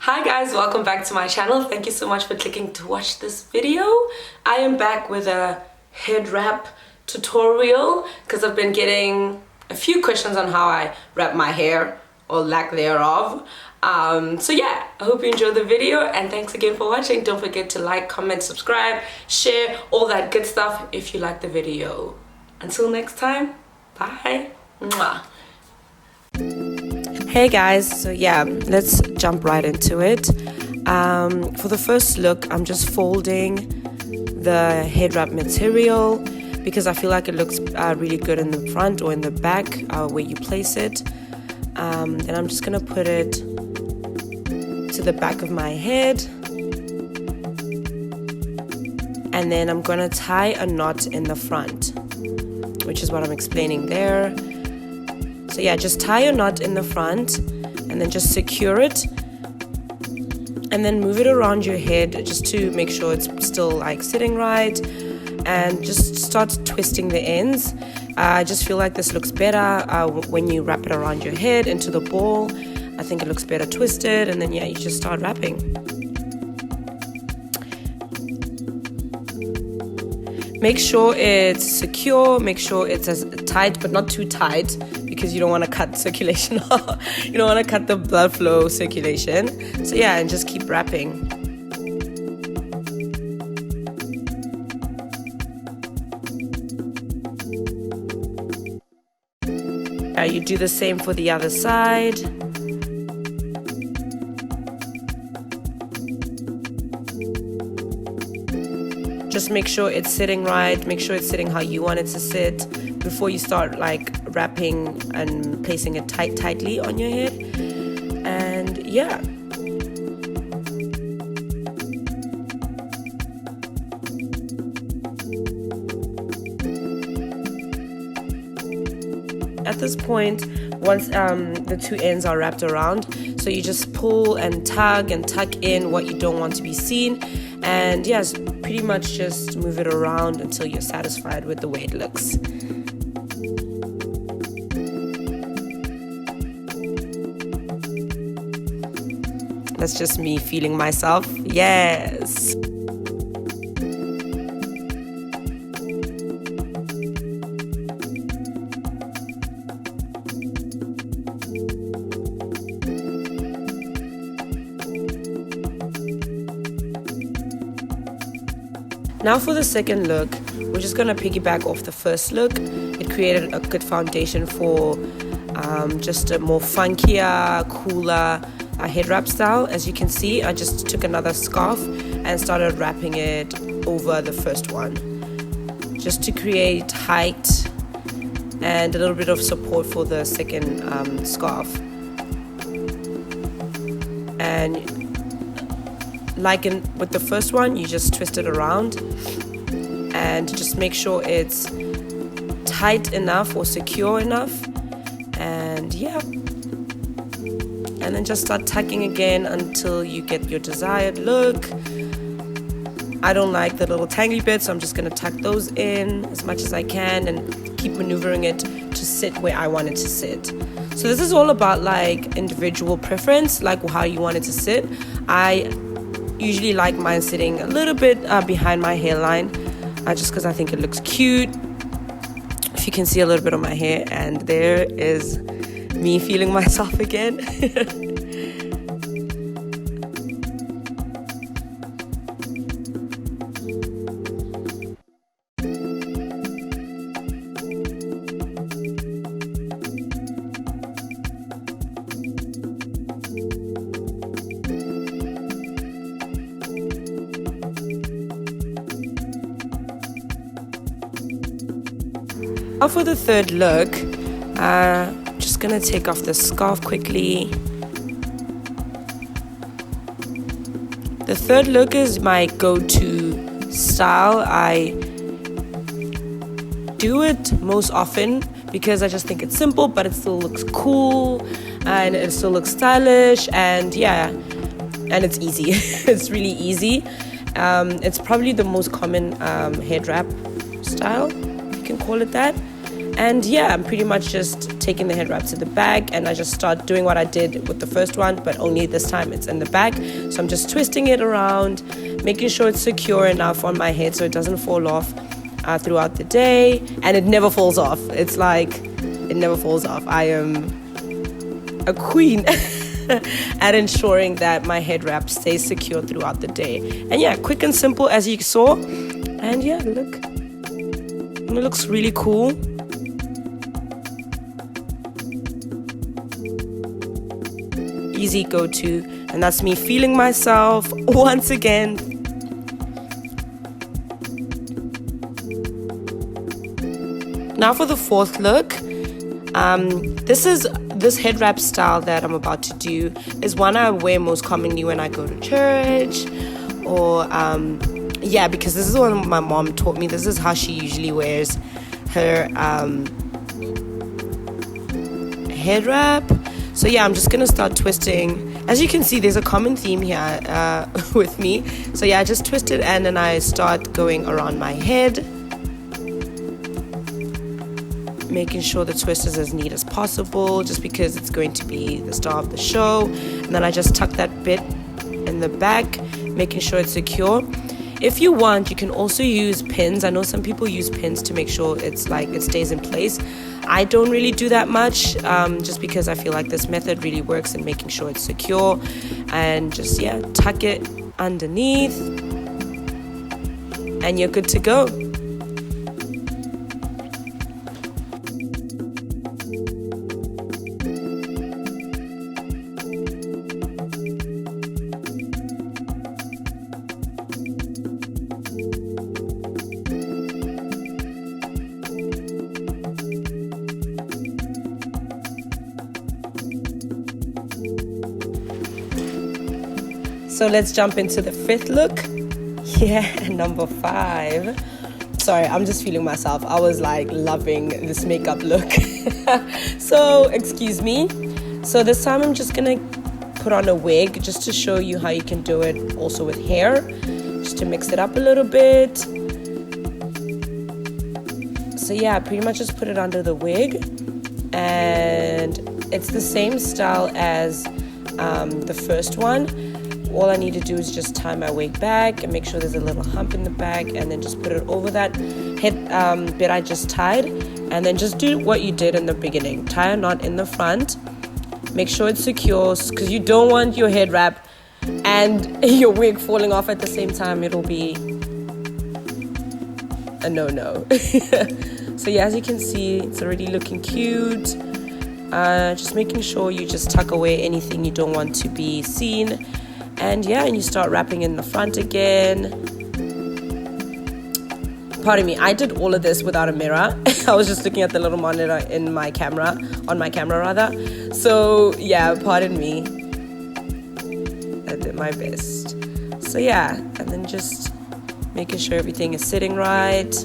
Hi guys, welcome back to my channel. Thank you so much for clicking to watch this video. I am back with a head wrap tutorial because I've been getting a few questions on how I wrap my hair or lack thereof. So yeah, I hope you enjoyed the video and thanks again for watching. Don't forget to like, comment, subscribe, share, all that good stuff if you like the video. Until next time, bye. Mwah. Hey guys, so yeah, let's jump right into it. For the first look, I'm just folding the head wrap material because I feel like it looks really good in the front or in the back where you place it. Then I'm just gonna put it to the back of my head, and then I'm gonna tie a knot in the front, which is what I'm explaining there. So yeah, just tie a knot in the front and then just secure it and then move it around your head just to make sure it's still like sitting right, and just start twisting the ends. I just feel like this looks better when you wrap it around your head into the ball. I think it looks better twisted, and then yeah, you just start wrapping. Make sure it's secure, make sure it's as tight but not too tight because you don't want to cut circulation off. You don't want to cut the blood flow circulation. So yeah, and just keep wrapping. You do the same for the other side. Just make sure it's sitting right, make sure it's sitting how you want it to sit before you start like wrapping and placing it tightly on your head. And yeah. At this point, once the two ends are wrapped around, so you just pull and tuck in what you don't want to be seen, and yes, pretty much just move it around until you're satisfied with the way it looks. That's just me feeling myself. Yes. Now for the second look, we're just gonna piggyback off the first look. It created a good foundation for just a more funkier, cooler head wrap style. As you can see, I just took another scarf and started wrapping it over the first one, just to create height and a little bit of support for the second scarf. And like with the first one, you just twist it around and just make sure it's tight enough or secure enough, and yeah, and then just start tucking again until you get your desired look. I don't like the little tangly bits, so I'm just gonna tuck those in as much as I can and keep maneuvering it to sit where I want it to sit. So this is all about like individual preference, like how you want it to sit. I usually like mine sitting a little bit behind my hairline, just because I think it looks cute. If you can see a little bit of my hair, and there is me feeling myself again. Now for the third look, just gonna take off the scarf quickly. The third look is my go-to style. I do it most often because I just think it's simple, but it still looks cool and it still looks stylish, and yeah, and it's easy. It's really easy. It's probably the most common head wrap style, if you can call it that. And yeah, I'm pretty much just taking the head wrap to the back, and I just start doing what I did with the first one, but only this time it's in the back. So I'm just twisting it around, making sure it's secure enough on my head so it doesn't fall off throughout the day. And it never falls off. It's like, it never falls off. I am a queen at ensuring that my head wrap stays secure throughout the day. And yeah, quick and simple as you saw. And yeah, look, it looks really cool. Easy go-to, and that's me feeling myself once again. Now for the fourth look. This head wrap style that I'm about to do is one I wear most commonly when I go to church, or yeah, because this is what my mom taught me. This is how she usually wears her head wrap. So yeah, I'm just gonna start twisting. As you can see, there's a common theme here with me. So yeah, I just twist it and then I start going around my head, making sure the twist is as neat as possible, just because it's going to be the star of the show. And then I just tuck that bit in the back, making sure it's secure. If you want, you can also use pins. I know some people use pins to make sure it's like it stays in place. I don't really do that much, just because I feel like this method really works in making sure it's secure. And just, yeah, tuck it underneath and you're good to go. So let's jump into the fifth look. Yeah, number 5. Sorry, I'm just feeling myself. I was like loving this makeup look. So, excuse me. So this time I'm just gonna put on a wig just to show you how you can do it also with hair, just to mix it up a little bit. So yeah, I pretty much just put it under the wig, and it's the same style as the first one. All I need to do is just tie my wig back and make sure there's a little hump in the back, and then just put it over that head bit I just tied, and then just do what you did in the beginning. Tie a knot in the front, make sure it's secure, because you don't want your head wrap and your wig falling off at the same time. It'll be a no-no. So yeah, as you can see, it's already looking cute. Just making sure you just tuck away anything you don't want to be seen. And yeah, and you start wrapping in the front again. Pardon me, I did all of this without a mirror. I was just looking at the little monitor in my camera, on my camera rather. So yeah, pardon me. I did my best. So yeah, and then just making sure everything is sitting right.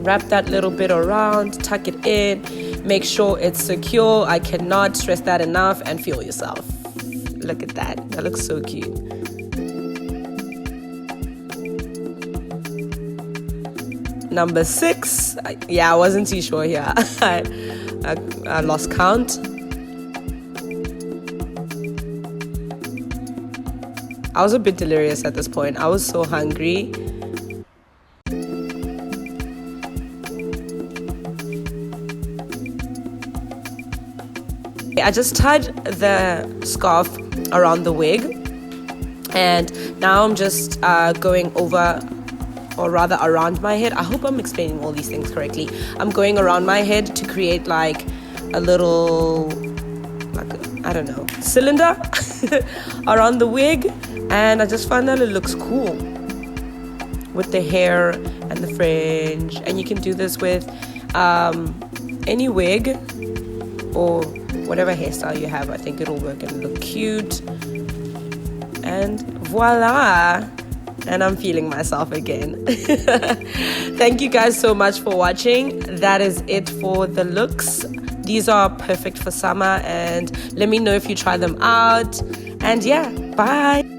Wrap that little bit around, tuck it in, make sure it's secure. I cannot stress that enough, and feel yourself. Look at that. That looks so cute. Number 6. Yeah, I wasn't too sure here. I lost count. I was a bit delirious at this point. I was so hungry. I just tied the scarf around the wig, and now I'm just going over, or rather around my head. I hope I'm explaining all these things correctly. I'm going around my head to create like a little, like, I don't know, cylinder around the wig, and I just find that it looks cool with the hair and the fringe. And you can do this with any wig or whatever hairstyle you have. I think it'll work and look cute. And voila, and I'm feeling myself again. Thank you guys so much for watching. That is it for the looks. These are perfect for summer, and let me know if you try them out. And yeah, Bye.